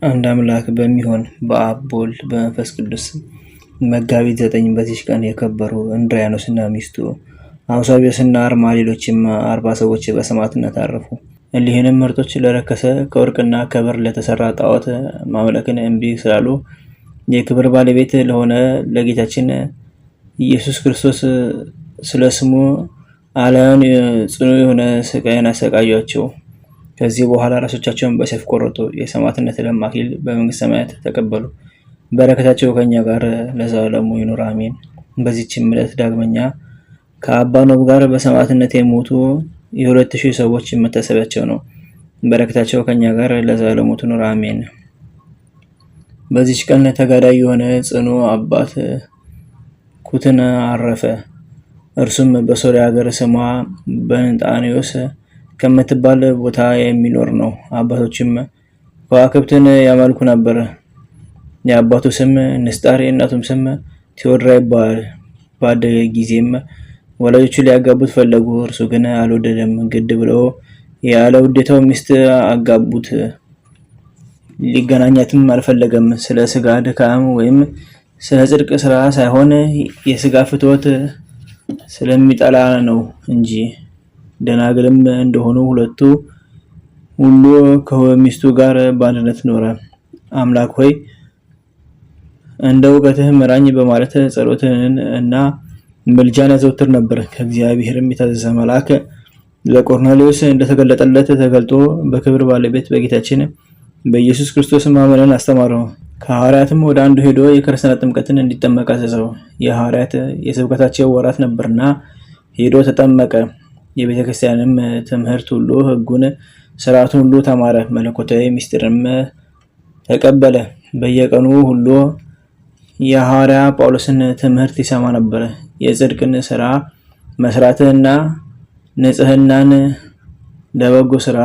አንድ አምላክ በሚሆን በአብ በወልድ በመንፈስ ቅዱስ መጋቢት 9 በዚች ቀን የከበሩ እንድርያኖስና ሚስቱ አውሳብዮስና አርማ ሌሎችም 40 ሰዎች በሰማዕትነት አረፉ። እሊህንም ምርጦች ለረከሰ ከወርቅና ከብር ለተሰራ ጣዖት ማምለክን እምቢ ስላሉ የክብር ባለቤት ለሆነ ለጌታችን ኢየሱስ ክርስቶስ ስለ ስሙ አልያን ጽኑ የሆነ ስቃይን አሰቃያቸው። ከዚህ በኋላ ራሶቻቸውን በሰይፍ ቆረጡ። የሰማዕትነት አክሊል በመንግስተ ሰማያት ተቀበሉ። በረከታቸው ከኛ ጋር ለዘላለሙ ይኑር አሜን። በዚህችም ዕለት ዳግመኛ ከአባ ኖብ ጋር በሰማዕትነት የሞቱ የ2000 ሰዎች መታሰቢያቸው ነው። በረከታቸው ከኛ ጋር ለዘላለሙ ትኑር አሜን። በዚች ቀን ተጋዳይ የሆነ ጽኑ አባት ኩትን አረፈ። እርሱም በሶርያ ሀገር ስሟ በንጣኔዎስ ከምትባል ቦታ የሚኖር ነው። አባቶችም ከዋክብትን ያመልኩ ነበር። የአባቱ ስም ንስጣር የእናቱም ስም ቴዎድራ ይባላል። ባደገ ጊዜም ወላጆቹ ሊያጋቡት ፈለጉ። እርሱ ግን አልወደደም። ግድ ብለው ያለ ውዴታው ሚስት አጋቡት። ሊገናኛትም አልፈለገም። ስለ ስጋ ድካም ወይም ስለ ጽድቅ ስራ ሳይሆን የስጋ ፍትወት ስለሚጠላ ነው እንጂ። ደናግልም እንደሆኑ ሁለቱ ሁሉ ከሚስቱ ጋር በአንድነት ኖረ። አምላክ ሆይ እንደ እውቀትህ ምራኝ በማለት ጸሎትን እና ምልጃን ያዘወትር ነበር። ከእግዚአብሔርም የታዘዘ መልአክ ለቆርኔሌዎስ እንደተገለጠለት ተገልጦ በክብር ባለቤት በጌታችን በኢየሱስ ክርስቶስ ማመንን አስተማረው። ከሐዋርያትም ወደ አንዱ ሄዶ የክርስትና ጥምቀትን እንዲጠመቅ አዘዘው። የሐዋርያት የስብከታቸው ወራት ነበርና ሄዶ ተጠመቀ። የቤተ ክርስቲያንም ትምህርት ሁሉ ሕጉን ስርዓቱን ሁሉ ተማረ። መለኮታዊ ምስጢርም ተቀበለ። በየቀኑ ሁሉ የሐዋርያ ጳውሎስን ትምህርት ይሰማ ነበር። የጽድቅን ስራ መስራትና ንጽህናን፣ ለበጎ ስራ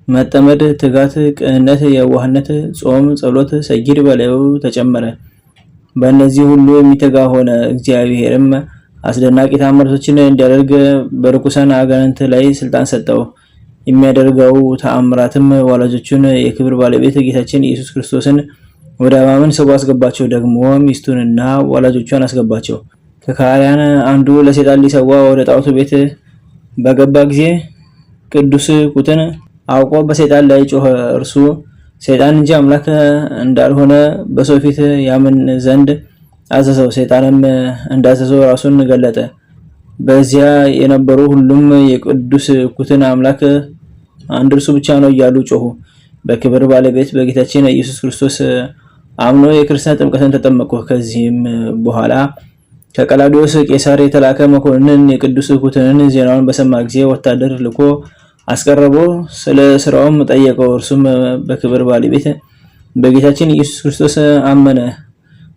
መጠመድ፣ ትጋት፣ ቅንነት፣ የዋህነት፣ ጾም፣ ጸሎት፣ ሰጊድ በላዩ ተጨመረ። በእነዚህ ሁሉ የሚተጋ ሆነ። እግዚአብሔርም አስደናቂ ተአምራቶችን እንዲያደርግ በርኩሳን አጋንንት ላይ ስልጣን ሰጠው። የሚያደርገው ተአምራትም ወላጆቹን የክብር ባለቤት ጌታችን ኢየሱስ ክርስቶስን ወደ ማመን ሰው አስገባቸው። ደግሞ ሚስቱንና ወላጆቿን አስገባቸው። ከካህናት አንዱ ለሰይጣን ሊሰዋ ወደ ጣዖቱ ቤት በገባ ጊዜ ቅዱስ ኩትን አውቆ በሰይጣን ላይ ጮኸ። እርሱ ሰይጣን እንጂ አምላክ እንዳልሆነ በሰው ፊት ያምን ዘንድ አዘዘው። ሰይጣንም እንዳዘዘው ራሱን ገለጠ። በዚያ የነበሩ ሁሉም የቅዱስ ኩትን አምላክ አንድ እርሱ ብቻ ነው እያሉ ጮሁ። በክብር ባለቤት በጌታችን ኢየሱስ ክርስቶስ አምኖ የክርስትና ጥምቀትን ተጠመቁ። ከዚህም በኋላ ከቀላውዲዮስ ቄሳር የተላከ መኮንን የቅዱስ ኩትንን ዜናውን በሰማ ጊዜ ወታደር ልኮ አስቀርቦ ስለ ስራውም ጠየቀው። እርሱም በክብር ባለቤት በጌታችን ኢየሱስ ክርስቶስ አመነ።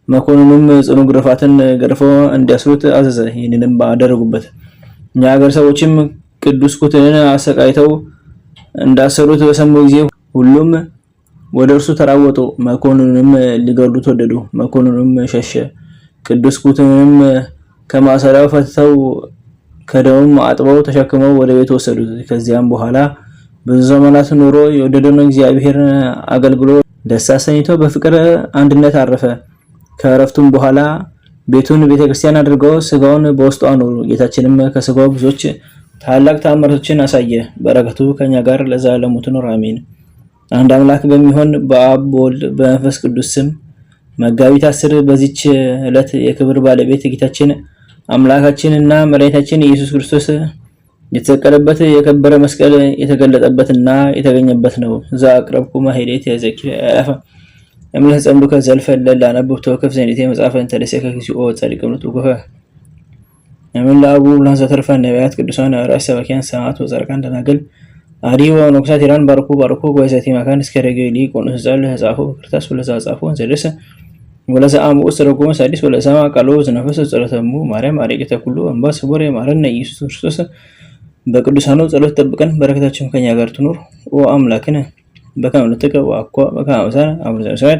መኮንኑም ጽኑ ግርፋትን ገርፎ እንዲያስሩት አዘዘ። ይህንንም ባደረጉበት የሀገር ሰዎችም ቅዱስ ኩትንን አሰቃይተው እንዳሰሩት በሰሙ ጊዜ ሁሉም ወደ እርሱ ተራወጡ። መኮንኑንም ሊገድሉት ወደዱ። መኮንኑም ሸሸ። ቅዱስ ኩትንንም ከማሰሪያው ፈትተው ከደሙም አጥበው ተሸክመው ወደ ቤት ወሰዱት። ከዚያም በኋላ ብዙ ዘመናት ኖሮ የወደደውን እግዚአብሔር አገልግሎ ደስ አሰኝቶ በፍቅር አንድነት አረፈ። ከእረፍቱም በኋላ ቤቱን ቤተክርስቲያን አድርገው ስጋውን በውስጡ አኖሩ። ጌታችንም ከስጋው ብዙዎች ታላቅ ተአምራቶችን አሳየ። በረከቱ ከኛ ጋር ለዘላለሙ ትኑር አሜን። አንድ አምላክ በሚሆን በአብ በወልድ በመንፈስ ቅዱስ ስም መጋቢት 10 በዚች ዕለት የክብር ባለቤት ጌታችን አምላካችንና መድኃኒታችን ኢየሱስ ክርስቶስ የተሰቀለበት የከበረ መስቀል የተገለጠበትና የተገኘበት ነው። ዘአቅረብኩ ማሕሌተ ዘኪርየ አእላፈ እምለተ ጸምዱከ ዘልፈ ለላነብብ ተወከፍ ዘኔቴ መጽሐፈን ተደሰከ እግዚኦ ጸሪቅም ንጡገፈ እምን ለአቡ ብላንሳ ተርፈ ነቢያት ቅዱሳን ሐዋርያት ሰባኪያን ሰማዕታት ወጻድቃን ደናግል አዲ ወመነኮሳት ኢራን ባርኩ ወይዘቲ መካን እስከ ረገሊ ቆኖስ ዛል ህጻፉ ክርስቶስ ወለዛ ጻፉ ዘደሰ ወለዛ አምኡ ሰረጎመ ሳዲስ ወለሰማ ቃሎ ዝነፈስ ጸሎተሙ ማርያም አረቂተ ኩሉ እንባ ስቡረ ማረነ ኢየሱስ ክርስቶስ በቅዱሳኑ ጸሎት ጠብቀን በረከታችን ከኛ ጋር ትኑር። ወአምላክነ በከመ ንትቀ ወአኳ በከመ አምሳለ አቡነ ዘበሰማያት